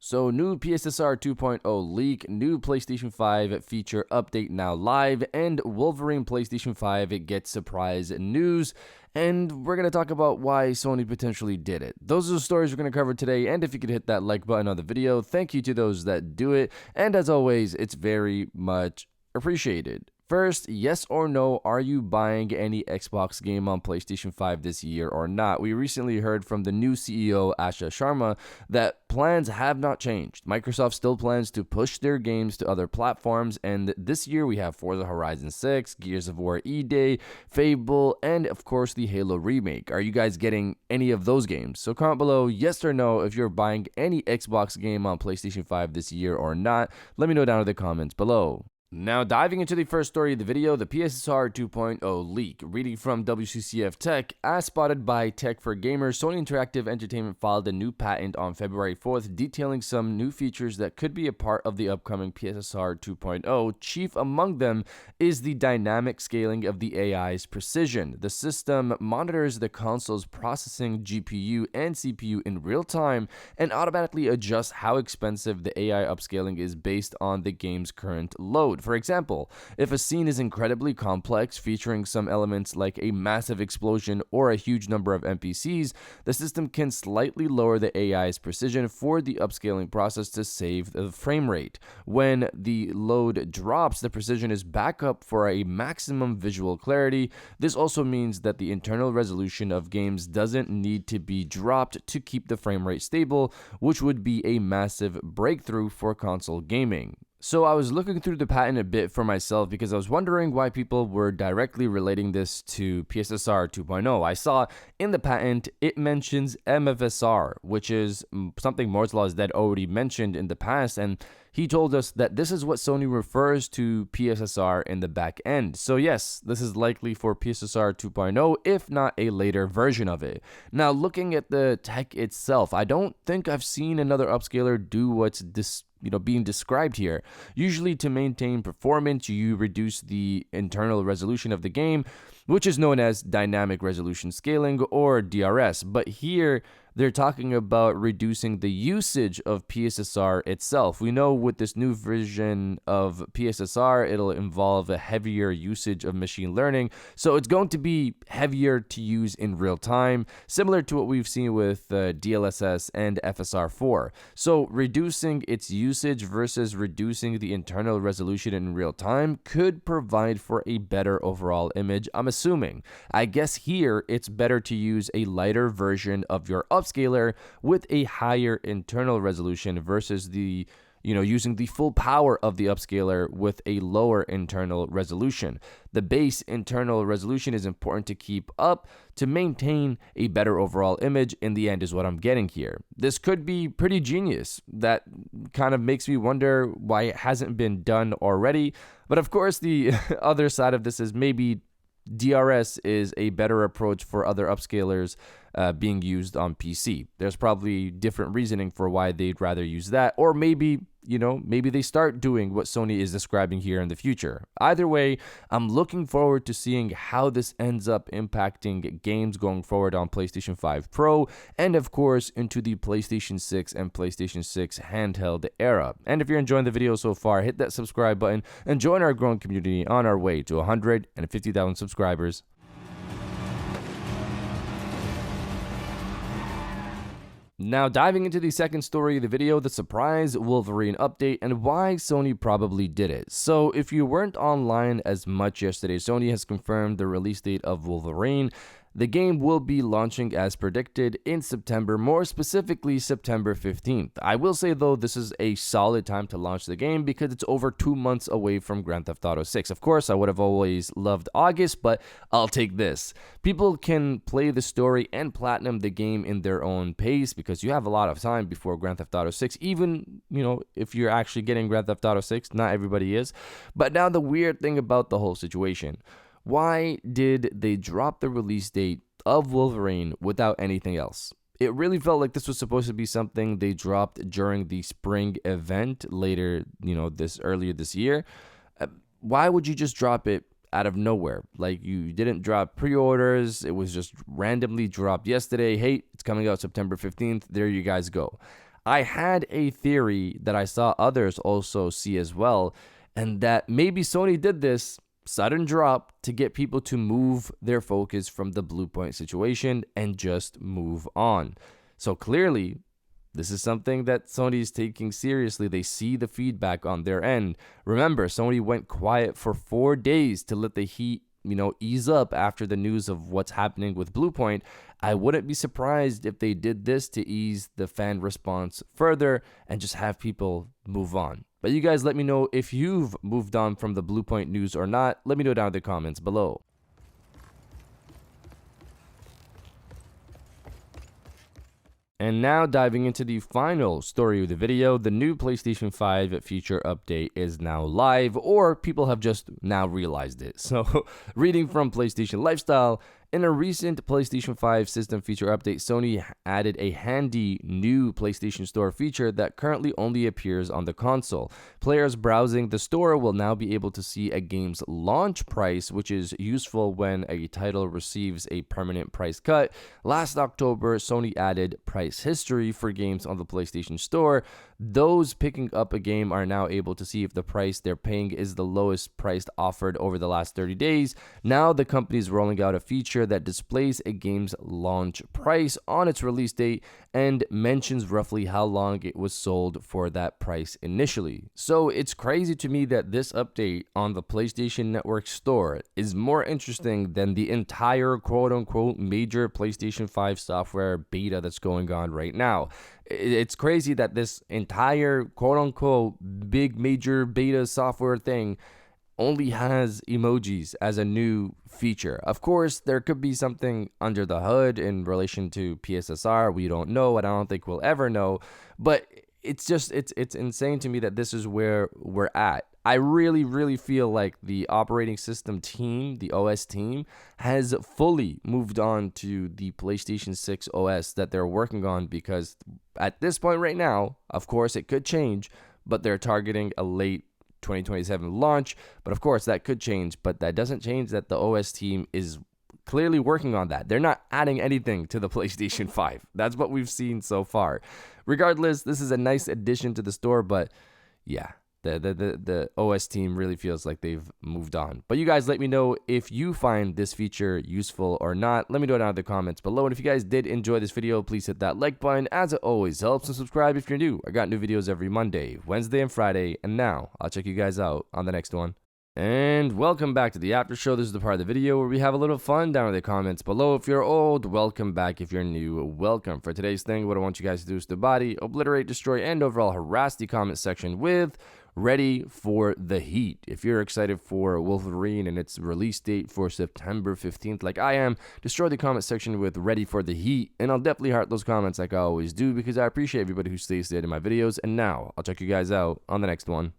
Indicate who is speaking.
Speaker 1: So, new PSSR 2.0 leak, new PlayStation 5 feature update now live, and Wolverine PlayStation 5 gets surprise news. And we're going to talk about why Sony potentially did it. Those are the stories we're going to cover today. And if you could hit that like button on the video, thank you to those that do it. And as always, it's very much appreciated. First, yes or no, are you buying any Xbox game on PlayStation 5 this year or not? We recently heard from the new CEO, Asha Sharma, that plans have not changed. Microsoft still plans to push their games to other platforms, and this year we have Forza Horizon 6, Gears of War E-Day, Fable, and of course the Halo remake. Are you guys getting any of those games? So comment below yes or no if you're buying any Xbox game on PlayStation 5 this year or not. Let me know down in the comments below. Now, diving into the first story of the video, the PSSR 2.0 leak. Reading from WCCF Tech, as spotted by Tech for Gamers, Sony Interactive Entertainment filed a new patent on February 4th detailing some new features that could be a part of the upcoming PSSR 2.0. Chief among them is the dynamic scaling of the AI's precision. The system monitors the console's processing GPU and CPU in real time and automatically adjusts how expensive the AI upscaling is based on the game's current load. For example, if a scene is incredibly complex, featuring some elements like a massive explosion or a huge number of NPCs, the system can slightly lower the AI's precision for the upscaling process to save the frame rate. When the load drops, the precision is back up for a maximum visual clarity. This also means that the internal resolution of games doesn't need to be dropped to keep the frame rate stable, which would be a massive breakthrough for console gaming. So I was looking through the patent a bit for myself because I was wondering why people were directly relating this to PSSR 2.0. I saw in the patent it mentions MFSR, which is something Moore's Law is Dead already mentioned in the past, and he told us that this is what Sony refers to PSSR in the back end. So yes, this is likely for PSSR 2.0, if not a later version of it. Now, looking at the tech itself, I don't think I've seen another upscaler do what's being described here. Usually to maintain performance, you reduce the internal resolution of the game, which is known as dynamic resolution scaling or DRS. But here they're talking about reducing the usage of PSSR itself. We know with this new version of PSSR, it'll involve a heavier usage of machine learning. So it's going to be heavier to use in real time, similar to what we've seen with DLSS and FSR4. So reducing its usage versus reducing the internal resolution in real time could provide for a better overall image, I'm assuming. I guess here it's better to use a lighter version of your upscaler with a higher internal resolution versus the using the full power of the upscaler with a lower internal resolution. The base internal resolution is important to keep up to maintain a better overall image in the end is what I'm getting here. This could be pretty genius. That kind of makes me wonder why it hasn't been done already. But of course, the other side of this is maybe DRS is a better approach for other upscalers being used on PC. There's probably different reasoning for why they'd rather use that, or maybe they start doing what Sony is describing here in the future. Either way, I'm looking forward to seeing how this ends up impacting games going forward on PlayStation 5 Pro, and of course into the PlayStation 6 and PlayStation 6 handheld era. And if you're enjoying the video so far, hit that subscribe button and join our growing community on our way to 150,000 subscribers. Now, diving into the second story of the video, the surprise Wolverine update and why Sony probably did it. So, if you weren't online as much yesterday, Sony has confirmed the release date of Wolverine. The game will be launching as predicted in September, more specifically September 15th. I will say though, this is a solid time to launch the game because it's over 2 months away from Grand Theft Auto 6. Of course, I would have always loved August, but I'll take this. People can play the story and platinum the game in their own pace because you have a lot of time before Grand Theft Auto 6, even, if you're actually getting Grand Theft Auto 6, not everybody is. But now the weird thing about the whole situation. Why did they drop the release date of Wolverine without anything else? It really felt like this was supposed to be something they dropped during the spring event later, earlier this year. Why would you just drop it out of nowhere? Like, you didn't drop pre-orders. It was just randomly dropped yesterday. Hey, it's coming out September 15th. There you guys go. I had a theory that I saw others also see as well, and that maybe Sony did this sudden drop to get people to move their focus from the Bluepoint situation and just move on. So clearly, this is something that Sony is taking seriously. They see the feedback on their end. Remember, Sony went quiet for 4 days to let the heat, ease up after the news of what's happening with Bluepoint. I wouldn't be surprised if they did this to ease the fan response further and just have people move on. But you guys let me know if you've moved on from the Bluepoint news or not. Let me know down in the comments below. And now diving into the final story of the video, the new PlayStation 5 feature update is now live, or people have just now realized it. So reading from PlayStation Lifestyle, in a recent PlayStation 5 system feature update, Sony added a handy new PlayStation Store feature that currently only appears on the console. Players browsing the store will now be able to see a game's launch price, which is useful when a title receives a permanent price cut. Last October, Sony added price history for games on the PlayStation Store. Those picking up a game are now able to see if the price they're paying is the lowest priced offered over the last 30 days. Now the company is rolling out a feature that displays a game's launch price on its release date and mentions roughly how long it was sold for that price initially. So it's crazy to me that this update on the PlayStation Network store is more interesting than the entire quote-unquote major PlayStation 5 software beta that's going on right now. It's crazy that this entire quote-unquote big major beta software thing only has emojis as a new feature. Of course, there could be something under the hood in relation to PSSR. We don't know, and I don't think we'll ever know. But it's insane to me that this is where we're at. I really feel like the operating system team, the OS team, has fully moved on to the PlayStation 6 OS that they're working on, because at this point right now, of course, it could change, but they're targeting a late 2027 launch. But of course, that could change, but that doesn't change that the OS team is clearly working on that. They're not adding anything to the PlayStation 5. That's what we've seen so far. Regardless, this is a nice addition to the store, but yeah, the OS team really feels like they've moved on. But you guys let me know if you find this feature useful or not. Let me know down in the comments below. And if you guys did enjoy this video, please hit that like button, as it always helps, and subscribe if you're new. I got new videos every Monday, Wednesday, and Friday. And now I'll check you guys out on the next one. And welcome back to the after show. This is the part of the video where we have a little fun down in the comments below. If you're old, welcome back. If you're new, welcome. For today's thing, what I want you guys to do is to body, obliterate, destroy, and overall harass the comment section with Ready for the Heat. If you're excited for Wolverine and its release date for September 15th like I am, destroy the comment section with Ready for the Heat, and I'll definitely heart those comments like I always do, because I appreciate everybody who stays there in my videos. And now I'll check you guys out on the next one.